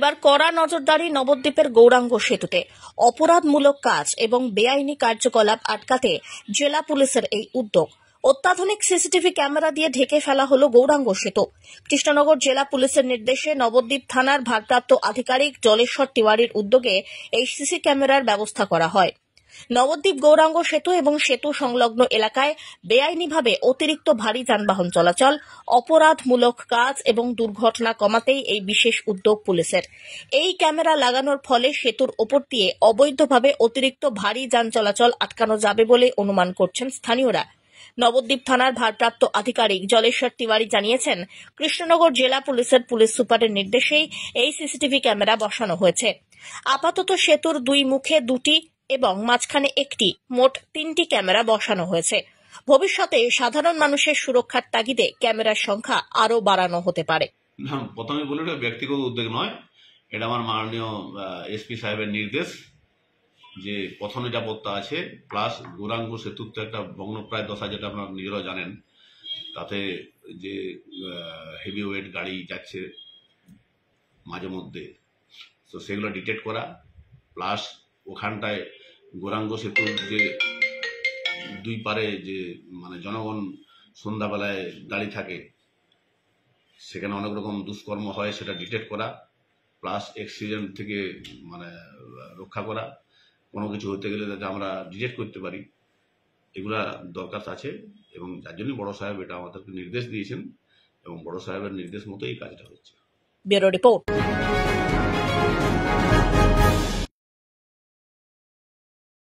এবার কড়া নজরদারি নবদ্বীপের গৌরাঙ্গ সেতুতে অপরাধমূলক কাজ এবং বেআইনি কার্যকলাপ আটকাতে জেলা পুলিশের এই উদ্যোগ। অত্যাধুনিক সিসিটিভি ক্যামেরা দিয়ে ঢেকে ফেলা হলো গৌরাঙ্গ সেতু। কৃষ্ণনগর জেলা পুলিশের নির্দেশে নবদ্বীপ থানার ভারপ্রাপ্ত আধিকারিক জলেশ্বর তিওয়ারির উদ্যোগে এই সিসি ক্যামেরার ব্যবস্থা করা হয়। নবদ্বীপ গৌরাঙ্গ সেতু এবং সেতু সংলগ্ন এলাকায় বেআইনিভাবে অতিরিক্ত ভারী যানবাহন চলাচল, অপরাধমূলক কাজ এবং দুর্ঘটনা কমাতেই এই বিশেষ উদ্যোগ পুলিশের। এই ক্যামেরা লাগানোর ফলে সেতুর ওপর দিয়ে অবৈধভাবে অতিরিক্ত ভারী যান চলাচল আটকানো যাবে বলে অনুমান করছেন স্থানীয়রা। নবদ্বীপ থানার ভারপ্রাপ্ত আধিকারিক জলেশ্বর তিওয়ারি জানিয়েছেন, কৃষ্ণনগর জেলা পুলিশের পুলিশ সুপারের নির্দেশেই এই সিসিটিভি ক্যামেরা বসানো হয়েছে। আপাতত সেতুর দুই মুখে দুটি এবং মাঝখানে একটি, মোট 3টি ক্যামেরা বসানো হয়েছে। ভবিষ্যতে সাধারণ মানুষের সুরক্ষার তাগিদে ক্যামেরার সংখ্যা আরো বাড়ানো হতে পারে। প্রথমে বলি এটা ব্যক্তিগত উদ্যোগ নয়, এটা আমার মাননীয় এসপি সাহেবের নির্দেশ যে পথ নিরাপত্তা আছে, প্লাস গৌরাঙ্গ সেতুর তো একটা ভগ্নপ্রায় দশা, যেটা আপনারা নিজেরাও জানেন। তাতে যে হেভি ওয়েট গাড়ি যাচ্ছে মাঝে মধ্যে, তো সেগুলো ডিটেক্ট করা, প্লাস ওখানটায় গৌরাঙ্গ সেতুর যে দুই পারে যে জনগণ সন্ধ্যাবেলায় দাঁড়িয়ে থাকে, সেখানে অনেক রকম দুষ্কর্ম হয়, সেটা ডিটেক্ট করা, প্লাস অ্যাক্সিডেন্ট থেকে রক্ষা করা, কোনো কিছু হতে গেলে যাতে আমরা ডিটেক্ট করতে পারি, এগুলা দরকার আছে। এবং যার জন্য বড় সাহেব এটা আমাদেরকে নির্দেশ দিয়েছেন এবং বড় সাহেবের নির্দেশ মতো এই কাজটা হচ্ছে। Bureau report.